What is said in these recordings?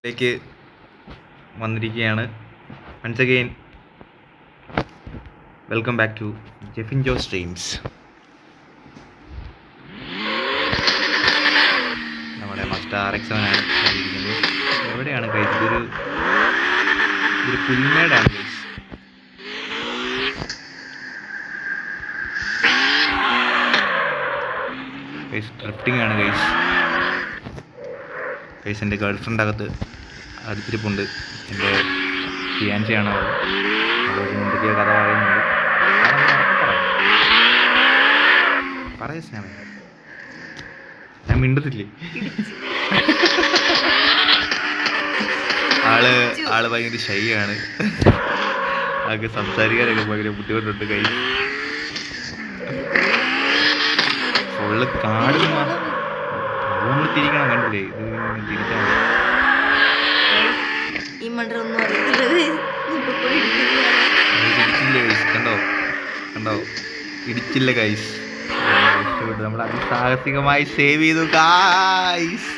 ലേക്ക് വന്നിരിക്കുകയാണ്. Once again welcome back to Jefin Jo streams. നമ്മുടെ മസ്റ്റർ RX-7 ആണ് ഇരിക്കുന്നത്. എവിടെയാണ് ഗൈസ്? ഇതൊരു പുൽമേടാണ് ഗൈസ്. ഗൈസ് ഡ്രിഫ്റ്റിംഗ് ആണ് ഗൈസ്. ഗൈസ് എൻ്റെ ഗേൾ ഫ്രണ്ട് അടുത്തിരിപ്പുണ്ട്. എൻ്റെ ഫിയാൻസിയാണ് അവൾ. എന്തൊക്കെയോ കഥ പറയുന്നുണ്ട്. പറയാ സ്നാമ, ഞാൻ മിണ്ടത്തില്ലേ. ആള് ഭയങ്കര ഷൈ ആണ്. ആൾക്ക് സംസാരിക്കാനൊക്കെ ഭയങ്കര ബുദ്ധിമുട്ടുണ്ട്. കൈ ഫുള്ള് കാട് നമ്മൾ തിരിക്കണം. കണ്ടില്ലേ? ഇത് തിരിച്ചാൽ ഇടിച്ചില്ല ഗൈസ്. കണ്ടോ ഇടിച്ചില്ല ഗൈസ്. ഇഷ്ടപ്പെട്ടു. നമ്മൾ അതിസാഹസികമായി സേവ് ചെയ്തു ഗൈസ്.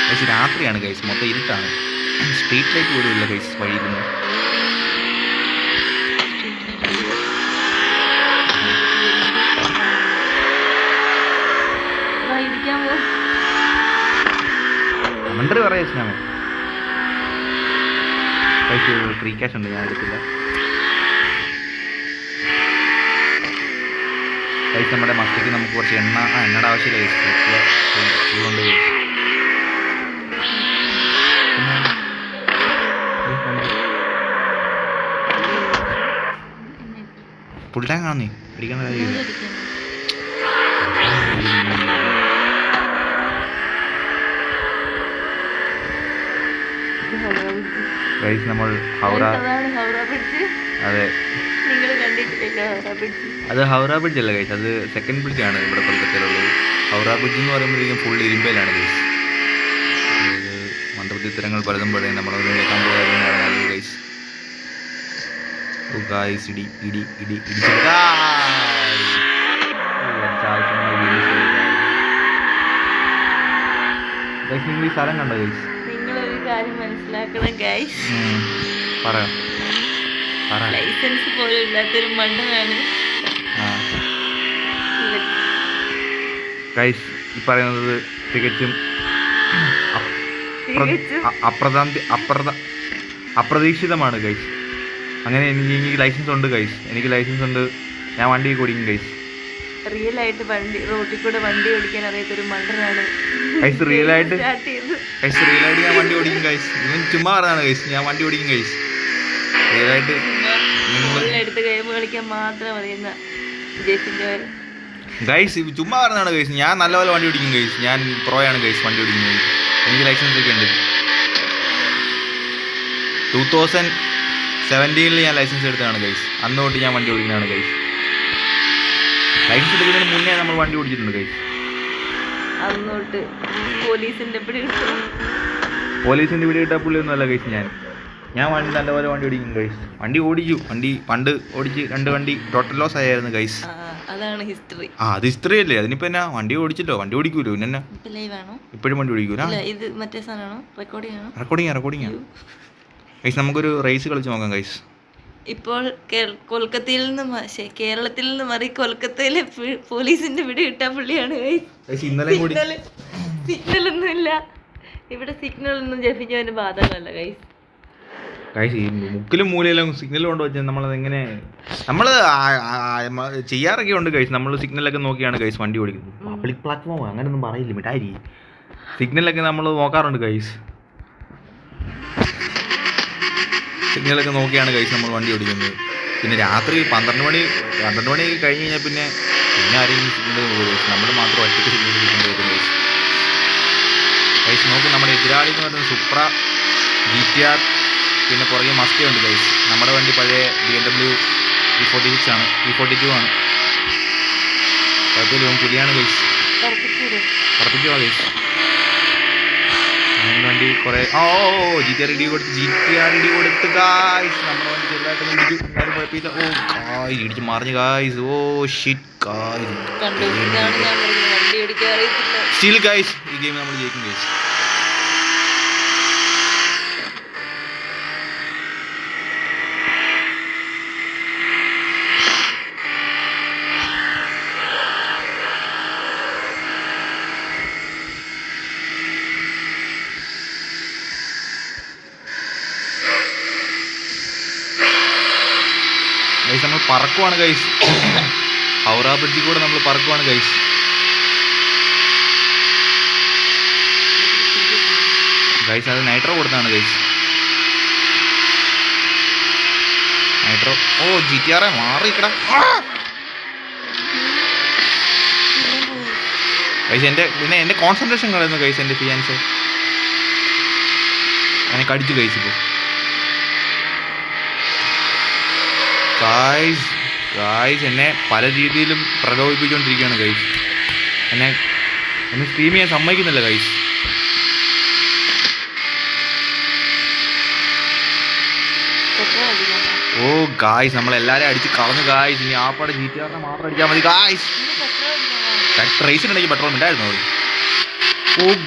ഗൈസ് രാത്രിയാണ് ഗൈസ്, മൊത്തം ഇരുട്ടാണ്. സ്ട്രീറ്റ് ലൈറ്റ് പോലും ഇല്ല ഗൈസ് വഴിയിലൊന്നും. കമൻട്രി പറയാ സ്നാമേ. പൈസ ഫ്രീ ക്യാഷ് ഉണ്ട്, ഞാൻ എടുത്തില്ല. പൈസ നമ്മുടെ മസ്തിക്ക് നമുക്ക് കുറച്ച് എണ്ണയുടെ ആവശ്യമില്ല. കൊണ്ട് ഫുൾ ടാങ്ക് ആണോ നീ അടിക്കേണ്ട കാര്യം? ഗൈസ് നമ്മൾ ഹൗറ, അതെ അത് ഹൗറ ബ്രിഡ്ജ് അല്ല ഗൈസ്, അത് സെക്കൻഡ് ബ്രിഡ്ജാണ് ഇവിടെ കൊൽക്കത്തയിലുള്ളത്. ഹൗറ ബ്രിഡ്ജ് എന്ന് പറയുമ്പോഴേക്കും ഫുൾ ഇരുമ്പയിലാണ് ഗൈസ്. അത് മന്ത്രവിത്തരങ്ങൾ പലതും പറയും. നമ്മളത് കേൾക്കാൻ പോകാറുണ്ട് ഗൈസ്. ഗൈസ് ഇടി ഇടി ഇടി ഇടി ഗൈസ്. നിങ്ങൾ ഈ സ്ഥലം കണ്ടോ ഗൈസ്? നിങ്ങളൊരു കാര്യം മനസ്സിലാക്കണം ഗൈസ്. പറയാം. ലൈസൻസ് പോലും ഇല്ലാത്തൊരു മണ്ടനാണ് ഗൈസ്. ഈ പറയുന്നത് തികച്ചും അപ്രതീക്ഷിതമാണ് ഗൈസ്. അങ്ങനെ എനിക്ക് ലൈസൻസ് ഉണ്ട് ഗൈസ്. എനിക്ക് ലൈസൻസ് ഉണ്ട്. ഞാൻ വണ്ടി ഓടിക്കും ഗൈസ്. റിയൽ ആയിട്ട് റോട്ടിൽ കൂടെ വണ്ടി ഓടിക്കാൻ അറിയാത്തൊരു മണ്ടനാണ് ഗൈസ്. റിയലായിട്ട് ഞാൻ വണ്ടി ഓടിക്കും ഗൈസ്. ഇവൻ ചുമ്മാ പറഞ്ഞാണ് ഗൈസ്. ഞാൻ വണ്ടി ഓടിക്കും ഗൈസ്. റിയലായിട്ട് എടുത്ത് ഗെയിം കളിക്കാൻ മാത്രം അറിയുന്ന ഗൈസ് ചുമ്മാ പറഞ്ഞാണ് ഗൈസ്. ഞാൻ നല്ലപോലെ വണ്ടി ഓടിക്കും ഗൈസ്. ഞാൻ പ്രോയാണ് ഗൈസ് വണ്ടി ഓടിക്കുന്നത്. എനിക്ക് ലൈസൻസ് ഒക്കെ ഉണ്ട്. 2017 ഞാൻ ലൈസൻസ് എടുത്തതാണ് ഗൈസ്. അന്ന് തൊട്ട് ഞാൻ വണ്ടി ഓടിക്കുന്നതാണ് ഗൈസ്. ലൈസൻസ് എടുക്കുന്നതിന് മുന്നേ നമ്മൾ വണ്ടി ഓടിച്ചിട്ടുണ്ട് ഗൈസ്. അന്നോട്ട് പോലീസിന്റെ പിടി കിട്ടാൻ പുള്ളിയൊന്നും അല്ല ഗൈസ്. ഞാൻ വണ്ടി നല്ലപോലെ വണ്ടി ഓടിക്കും ഗൈസ്. വണ്ടി ഓടിച്ചു. പണ്ട് ഓടിച്ച് 2 വണ്ടി ടോട്ടൽ ലോസ് ആയിരുന്നു ഗൈസ്. അതാണ് ഹിസ്റ്ററി. അത് ഹിസ്റ്ററി അല്ലേ? അതിനിപ്പോ എന്നാ, വണ്ടി ഓടിച്ചല്ലോ, വണ്ടി ഓടിക്കൂലോ. പിന്നെ ഇപ്പോഴും വണ്ടി ഓടിക്കൂല. Recording guys. നമുക്കൊരു റേസ് കളിച്ച് നോക്കാം ഗൈസ്. ഇപ്പോൾ കൊൽക്കത്തയിൽ നിന്ന് കേരളത്തിൽ നിന്ന് മാറി കൊൽക്കത്തയിലെ പോലീസിന്റെ പിടി കിട്ടാൻ പുള്ളിയാണ് ഗൈസ്. സിഗ്നലൊന്നും ഇല്ല ഇവിടെ. സിഗ്നലൊന്നും ജെഫിന് ബാധകമല്ല ഗൈസ്. ഗൈസ് ഈ മുക്കിലും മൂലയിലും സിഗ്നൽ കൊണ്ട് വെച്ചാൽ നമ്മളത് എങ്ങനെ നമ്മൾ ചെയ്യാറൊക്കെ ഉണ്ട് ഗൈസ്. നമ്മൾ സിഗ്നലൊക്കെ നോക്കിയാണ് ഗൈസ് വണ്ടി ഓടിക്കുന്നത്. പബ്ലിക് പ്ലാറ്റ്ഫോം അങ്ങനെയൊന്നും പറയില്ല മിഠായി. സിഗ്നലൊക്കെ നമ്മൾ നോക്കാറുണ്ട് ഗൈസ്. സിഗ്നലൊക്കെ നോക്കിയാണ് ഗൈസ് നമ്മൾ വണ്ടി ഓടിക്കുന്നത്. പിന്നെ രാത്രി 12 മണി കഴിഞ്ഞ് കഴിഞ്ഞാൽ പിന്നെ ആരെങ്കിലും സിഗ്നൽ നോക്കുക ഗൈസ്. നമ്മൾ മാത്രം ഒറ്റയ്ക്ക് സിഗ്നൽ കിട്ടുന്നത് ഗൈസ്. ഗൈസ് നോക്ക്, നമ്മുടെ എതിരാളി എന്ന് പറയുന്നത് സുപ്ര GTR, പിന്നെ പുറകെ മസ്റ്റേ ഉണ്ട് ഗൈസ്. നമ്മുടെ വണ്ടി പഴയ BMW E46 ആണ്, E42 ആണ്. കുഴപ്പമില്ല, പുലിയാണ് ഗൈസ്. ഉറപ്പിക്കുക ഗൈസ്. അങ്ങനെ വണ്ടി കുറേ GTR ഇടി കൊടുത്ത് ഗായ്സ് നമ്മുടെ വണ്ടി ചെറുതായിട്ടൊന്ന് ഇടിച്ചു. എന്നാലും കുഴപ്പമില്ല. ഗായ്സ് ഇടിച്ച് മറിഞ്ഞു guys. Shit guys. Still guys ഈ ഗെയിം നമ്മൾ ജയിക്കും ഗായ്സ്. ഗൈസ് നമ്മൾ പറക്കുവാണ് ഗൈസ്. ഹൗറ ബ്രിഡ്ജിൽ കൂടെ നമ്മൾ പറക്കുവാണ് ഗൈസ്. ഗൈസ് അത് നൈട്രോ കൊടുത്താണ് ഗൈസ്. നൈട്രോ GTR മാറിക്കടാ ഗൈസ്. എൻ്റെ കോൺസെൻട്രേഷൻ കളയുന്നു ഗൈസ്. എൻ്റെ ഫിയാൻസ് അങ്ങനെ കടിച്ചു ഗൈസ്. ഇപ്പോൾ ഗായ്സ് എന്നെ പല രീതിയിലും പ്രലോഭിപ്പിച്ചുകൊണ്ടിരിക്കുകയാണ് ഗൈസ്. എന്നെ സ്ട്രീം ചെയ്യാൻ സമ്മതിക്കുന്നില്ല ഗൈസ്. ഗായ്സ് നമ്മളെല്ലാവരും അടിച്ച് കളഞ്ഞു ഗായ്സ്. ഇനി ആ പാടെ GTR മാത്രം അടിച്ചാൽ മതി ഗായ്സ്. റേസിനുണ്ടെങ്കിൽ പെട്രോൾ ഉണ്ടായിരുന്നു മതി.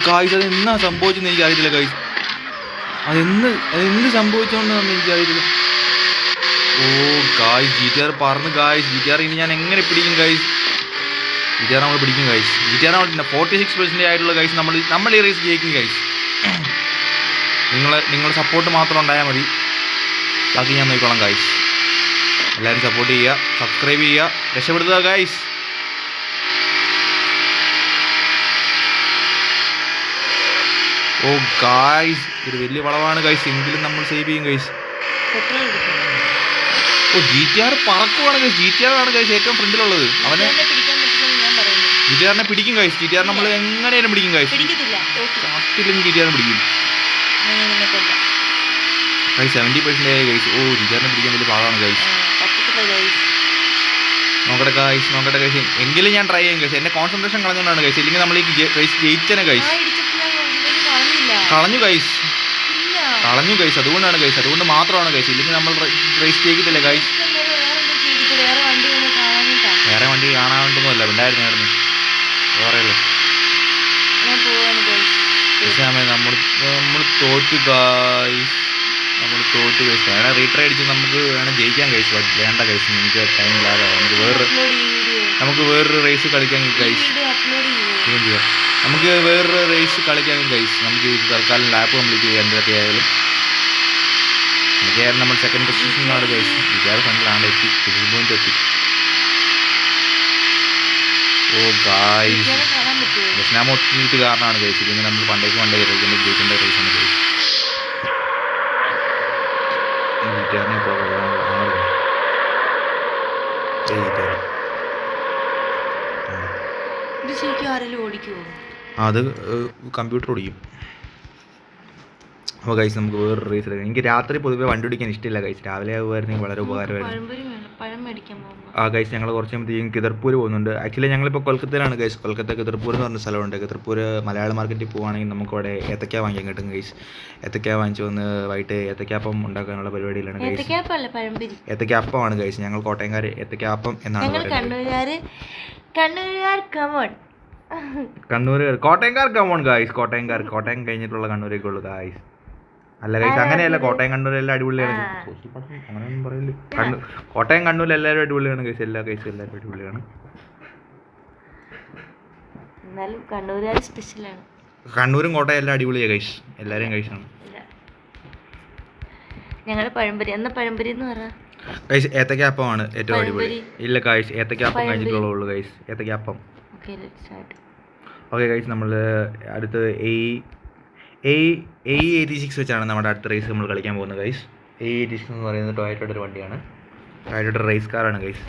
ഗായ്സ് അതെന്നാ സംഭവിച്ചെന്ന് എനിക്ക് അറിയത്തില്ല ഗൈസ്. അതെന്ത് സംഭവിച്ചോണ്ടെന്ന് എനിക്കറിയത്തില്ല. ഗായ്സ് GTR പറന്ന് ഗായ്സ്. GTR ഇനി ഞാൻ എങ്ങനെ പിടിക്കും ഗൈസ്? GTR നമ്മൾ പിടിക്കും ഗൈസ്. GTR 46% ആയിട്ടുള്ള ഗൈസ്. നമ്മൾ ഈ റേസ് ജയിക്കും ഗൈസ്. നിങ്ങളുടെ സപ്പോർട്ട് മാത്രം ഉണ്ടായാൽ മതി. ബാക്കി ഞാൻ നോക്കിക്കോളാം ഗൈസ്. എല്ലാവരും സപ്പോർട്ട് ചെയ്യുക, സബ്സ്ക്രൈബ് ചെയ്യുക, രക്ഷപ്പെടുത്തുക ഗൈസ്. ഗായ്സ് ഒരു വലിയ വളവാണ് ഗൈസ്. എങ്കിലും നമ്മൾ സേവ് ചെയ്യും ഗൈസ്. GTR പറക്കുവാണ് ഗൈസ്. GTR ആണ് ഗൈസ് ഏറ്റവും ഫ്രണ്ടിലുള്ളത്. അവനെ GTR പിടിക്കും ഗൈസ്. GTR നമ്മൾ എങ്ങനെയാലും പിടിക്കും ഗൈസ്. ചാത്തിലും GTR പിടിക്കും ഗൈസ്. 70% ആയി ഗൈസ്. GTR പിടിക്കാൻ വലിയ പാടാണ് ഗൈസ്. നോക്കട്ടെ ഗൈസ്. എങ്കിലും ഞാൻ ട്രൈ ചെയ്യും ഗൈസ്. എൻ്റെ കോൺസെൻട്രേഷൻ കളഞ്ഞുകൊണ്ടാണ് ഗൈസ്. ഇല്ലെങ്കിൽ നമ്മൾ ഈ റേസ് ജയിച്ചനെ ഗൈസ്. കളഞ്ഞു ഗൈസ്. അതുകൊണ്ടാണ് ഗൈസ്. അതുകൊണ്ട് മാത്രമാണ് ഗൈസ്. ഇല്ലെങ്കിൽ നമ്മൾ റേസ് ജയിക്കത്തില്ല ഗൈസ്. വേറെ വണ്ടി കാണാണ്ടൊന്നുമല്ല. ഉണ്ടായിരുന്നു വേറെയല്ലോ. നമ്മൾ തോറ്റു ഗൈസ്. വേണം റീട്രൈ അടിച്ച് നമുക്ക് വേണം ജയിക്കാൻ ഗൈസ്. വേണ്ട ഗൈസ്, എനിക്ക് ടൈം ഇല്ലാതെ. നമുക്ക് വേറൊരു റേസ് കളിക്കാൻ ഗൈസ്. നമുക്ക് വേറൊരു റേസ് കളിക്കാൻ ഗൈസ്. നമുക്ക് തൽക്കാലം ലാപ്പ് കംപ്ലീറ്റ് ചെയ്യാൻ എന്തൊക്കെയായാലും. എനിക്കായിരുന്നു നമ്മൾ സെക്കൻഡ് പൊസിഷനിലാണ് ഗൈസ്. വിചാര ഫ്രണ്ടിലാണ് എത്തി. പോയിന്റ് എത്തി. ഗായ്സ് ഞാൻ ഒത്തിരി കാരണമാണ് ഗൈസ്. ഇല്ലെങ്കിൽ നമ്മൾ പണ്ടേക്ക് ജയിക്കേണ്ട റേസാണ് ഗൈസ്. അത് കമ്പ്യൂട്ടർ ഓടിക്കും. അപ്പോൾ ഗൈസ് നമുക്ക് വേറൊരു റേസ് എടുക്കാം. എനിക്ക് രാത്രി പൊതുവേ വണ്ടി ഓടിക്കാൻ ഇഷ്ടമില്ല ഗൈസ്. രാവിലെ ആകുമായിരുന്നെങ്കിൽ വളരെ ഉപകാരമായിരുന്നു. ഗൈസ് ഞങ്ങൾ കുറച്ച് കഴിയുമ്പോഴത്തേക്കും കിതർപൂർ പോകുന്നുണ്ട്. ആക്ച്വലി ഞങ്ങളിപ്പോൾ കൊൽക്കത്തയിലാണ് ഗൈസ്. കൊൽക്കത്ത കിതർപൂർ എന്ന് പറഞ്ഞ സ്ഥലമുണ്ട്. കിതർപൂർ മലയാള മാർക്കറ്റിൽ പോകുകയാണെങ്കിൽ നമുക്കവിടെ ഏത്തക്ക വാങ്ങിക്കാൻ കിട്ടും ഗൈസ്. ഏത്തക്ക വാങ്ങിച്ചു വന്ന് വൈകിട്ട് ഏത്തക്കാപ്പം ഉണ്ടാക്കാനുള്ള പരിപാടിയിലാണ് ഗൈസ്. ഏത്തക്കാപ്പമാണ് ഗൈസ്. ഞങ്ങൾ കോട്ടയംകാർ ഏത്തക്കാപ്പം എന്നാണ് കണ്ണൂരുകാർ. കോട്ടയംകാർ കമോൺ ഗൈസ്. കോട്ടയം കഴിഞ്ഞിട്ടുള്ള കണ്ണൂരേക്ക് ഉള്ളു ഗൈസ്. അല്ല ഗൈസ് അങ്ങനെയല്ല. കോട്ടയം കണ്ണൂരെല്ലാം അടിപൊളിയാണ്. അങ്ങനെയൊന്നും പറയില്ല. കോട്ടയം കണ്ണൂർ എല്ലാവരും അടിപൊളിയാണ് ഗൈസ്. എല്ലാവരും അടിപൊളിയാണ്. കണ്ണൂരും കോട്ടയം എല്ലാം അടിപൊളിയാണ് ഗൈസ്. എല്ലാവരും ഗൈസാണ്. ഗൈസ് ഏത്തക്കാപ്പമാണ് ഏറ്റവും അടിപൊളി. ഇല്ല ഗൈസ് ഏത്തക്കാപ്പം കഴിഞ്ഞിട്ടുള്ളൂ ഗൈസ്. ഏത്തക്കാപ്പം. ഓക്കെ ഗൈസ് നമ്മൾ അടുത്ത് A86 വെച്ചാണ് നമ്മുടെ അടുത്ത റേസ് നമ്മൾ കളിക്കാൻ പോകുന്നത് ഗൈസ്. A86 എന്ന് പറയുന്നത് ടൊയോട്ടയുടെ ഒരു വണ്ടിയാണ്. ടൊയോട്ടയുടെ റേസ് കാറാണ് ഗൈസ്.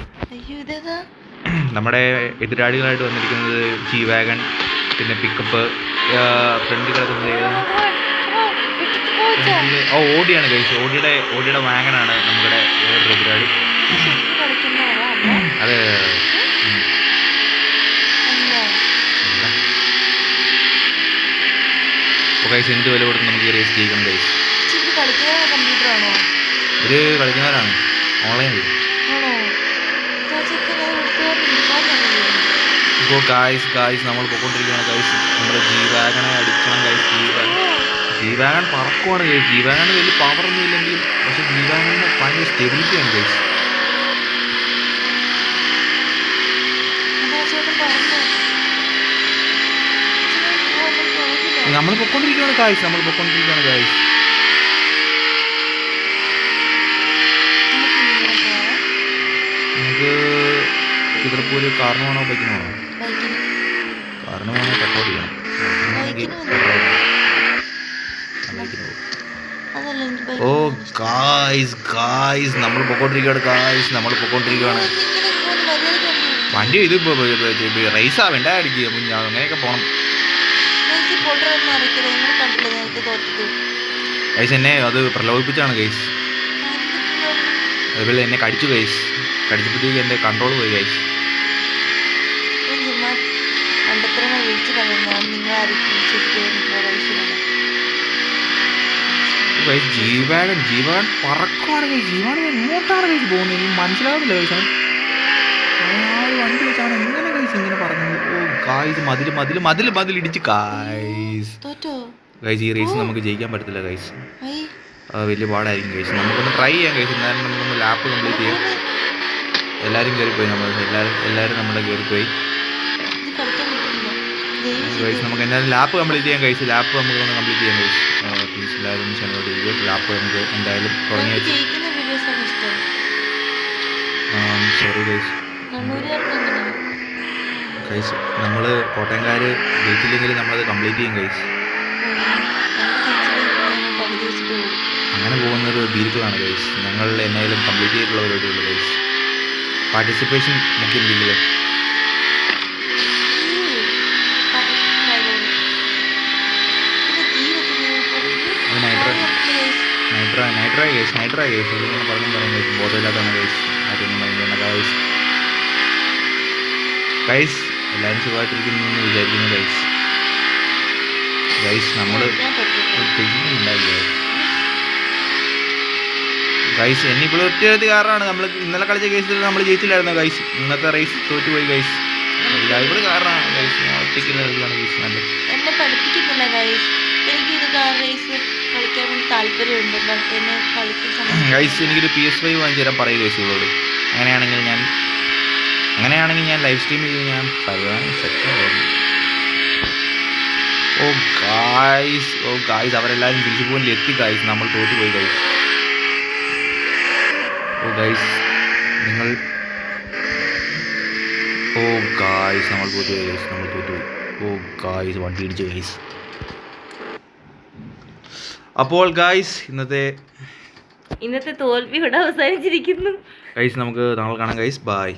നമ്മുടെ എതിരാളികളായിട്ട് വന്നിരിക്കുന്നത് G-Wagon, പിന്നെ പിക്കപ്പ്, ഫ്രണ്ട് കിടക്കുന്നത് ഓഡിയാണ് ഗൈസ്. ഓഡിയുടെ വാഗനാണ് നമ്മുടെ വേറൊരു എതിരാളി. അതെ അപ്പോൾ ഗൈസ് എന്ത് വില കൊടുത്ത് നമുക്ക് ഈ റേസ് ജയിക്കണം ഗൈസ്. ഇത് കളിക്കുന്ന കമ്പ്യൂട്ടർ ആണോ? ഇവർ കളിക്കുന്നവരാണ് ഓൺലൈനിൽ. ആണോ? ഇപ്പോൾ ഗായ്സ് നമ്മൾ പൊക്കോണ്ടിരിക്കുകയാണ് ഗൈസ്. നമ്മുടെ G-Wagon അടിക്കണം ഗൈസ്. G-Wagon പറക്കുവാണ് guys. G-Wagon വലിയ പവറൊന്നും ഇല്ലെങ്കിലും പക്ഷെ G-Wagon ഭയങ്കര സ്റ്റെബിലിറ്റിയാണ് ഗൈസ്. നമ്മൾ പൊക്കോണ്ടിരിക്കുകയാണ് ഗായ്സ്. നമുക്ക് ചിത്രപ്പൂർ കാറിന് വേണോ ബൈക്കിന് വേണോ? കാറിന് വേണോ പെട്രോൾ ചെയ്യണം. ഓ ഗായ്സ് നമ്മൾ പൊക്കോണ്ടിരിക്കുകയാണ്. വണ്ടി ഇത് റേസ് ആവേണ്ട അടിക്കുക അങ്ങനെയൊക്കെ പോകണം ഗൈസ്. എന്നെ അത് പ്രലോഭിപ്പിച്ചാണ് ഗൈസ്. അതുപോലെ എന്നെ കടിച്ചു ഗൈസ്. കടിച്ചപ്പോഴത്തേക്ക് എൻ്റെ കൺട്രോൾ പോയി ഗൈസ്. G-Wagon പറക്കുവാണ് guys. G-Wagon എങ്ങോട്ടാണ് ഗൈസ് പോകുന്നത് എനിക്ക് മനസ്സിലാവുന്നില്ല ഗൈസ്. വണ്ടി വെച്ചാണ് എങ്ങനെ ഗൈസ് ഇങ്ങനെ പറഞ്ഞത്? ഓ ഗൈസ് മതിൽ ഇടിച്ച് ഗൈസ്. ഈ റേസ് നമുക്ക് ജയിക്കാൻ പറ്റത്തില്ല ഗൈസ്. വലിയ പാടായിരിക്കും ഗൈസ്. നമുക്കൊന്ന് ട്രൈ ചെയ്യാം ഗൈസ്. എന്നാലും നമുക്കൊന്ന് ലാപ്പ് കംപ്ലീറ്റ് ചെയ്യാം. എല്ലാവരും കയറിപ്പോയി. എല്ലാവരും നമ്മുടെ കയറിപ്പോയി ഗൈസ്. നമുക്ക് എന്തായാലും ലാപ്പ് കംപ്ലീറ്റ് ചെയ്യാം ഗൈസ്. ലാപ്പ് നമുക്കൊന്ന് കംപ്ലീറ്റ് ചെയ്യാം ഗൈസ്. പ്ലീസ് എല്ലാവരും ചാനലോട്ട് ചെയ്യുക. ലാപ്പ് നമുക്ക് എന്തായാലും തുടങ്ങി വെച്ചു. Sorry guys. നമ്മൾ കോട്ടയംകാർ ജയിച്ചില്ലെങ്കിൽ നമ്മളത് കംപ്ലീറ്റ് ചെയ്യും ഗൈസ്. അങ്ങനെ പോകുന്നൊരു ബീറ്റുകളാണ് ഗൈസ്. ഞങ്ങൾ എന്നായാലും കംപ്ലീറ്റ് ചെയ്തിട്ടുള്ള പരിപാടിയുള്ളൂ ഗൈസ്. പാർട്ടിസിപ്പേഷൻ മുഖ്യമില്ലെങ്കിൽ നൈട്രായി ഗൈസ്. ഇതിങ്ങനെ പറയും ഗൈസ്. ബോധമില്ലാത്തതാണ് ഗൈസ്. അതൊന്നും ഭയങ്കര ഗൈസ്. എല്ലാവരും സുഖമായിട്ടിരിക്കുന്നു എന്ന് വിചാരിക്കുന്നു ഗൈസ്. നമ്മൾ ഗൈസ് എന്നിപ്പോൾ ഒറ്റ കാരണമാണ് നമ്മൾ ഇന്നലെ കളിച്ച കേസിൽ നമ്മൾ ജയിച്ചില്ലായിരുന്നു ഗൈസ്. ഇന്നത്തെ റേസ് തോറ്റുപോയി ഗൈസ്. എല്ലാവരും കാരണമാണ് ഗൈസ്. ഞാൻ ഒറ്റയ്ക്ക് കളിക്കുകയാണ് ഗൈസ്. നല്ലത് എന്നെ പഠിപ്പിക്കുന്നില്ല ഗൈസ്. എനിക്കിത് കാർ റേസ് കളിക്കാൻ വേണ്ടി താല്പര്യമുണ്ട്. ഗൈസ് എനിക്കൊരു PS5 വാങ്ങിച്ചു തരാൻ പറയും ഗൈസ് ഇവളോട്. അങ്ങനെയാണെങ്കിൽ ഞാൻ ലൈവ് സ്ട്രീം ചെയ്ത് ഞാൻ പരിപാടി സെറ്റായിരുന്നു. ഓ ഗായ്സ് അവരെല്ലാവരും തിരിച്ചു പോകാൻ എത്തി ഗൈസ്. നമ്മൾ തോറ്റുപോയി ഗൈസ്. ഓ ഗായ്സ് നമ്മൾ തോറ്റുപോയി ഗൈസ്. ഓ ഗായ്സ് വണ്ടി ഇടിച്ചു ഗൈസ്. അപ്പോൾ ഗായ്സ് ഇന്നത്തെ തോൽവി ഇവിടെ അവസാനിച്ചിരിക്കുന്നു ഗൈസ്. നമുക്ക് നാളെ കാണാം ഗൈസ്. ബൈ.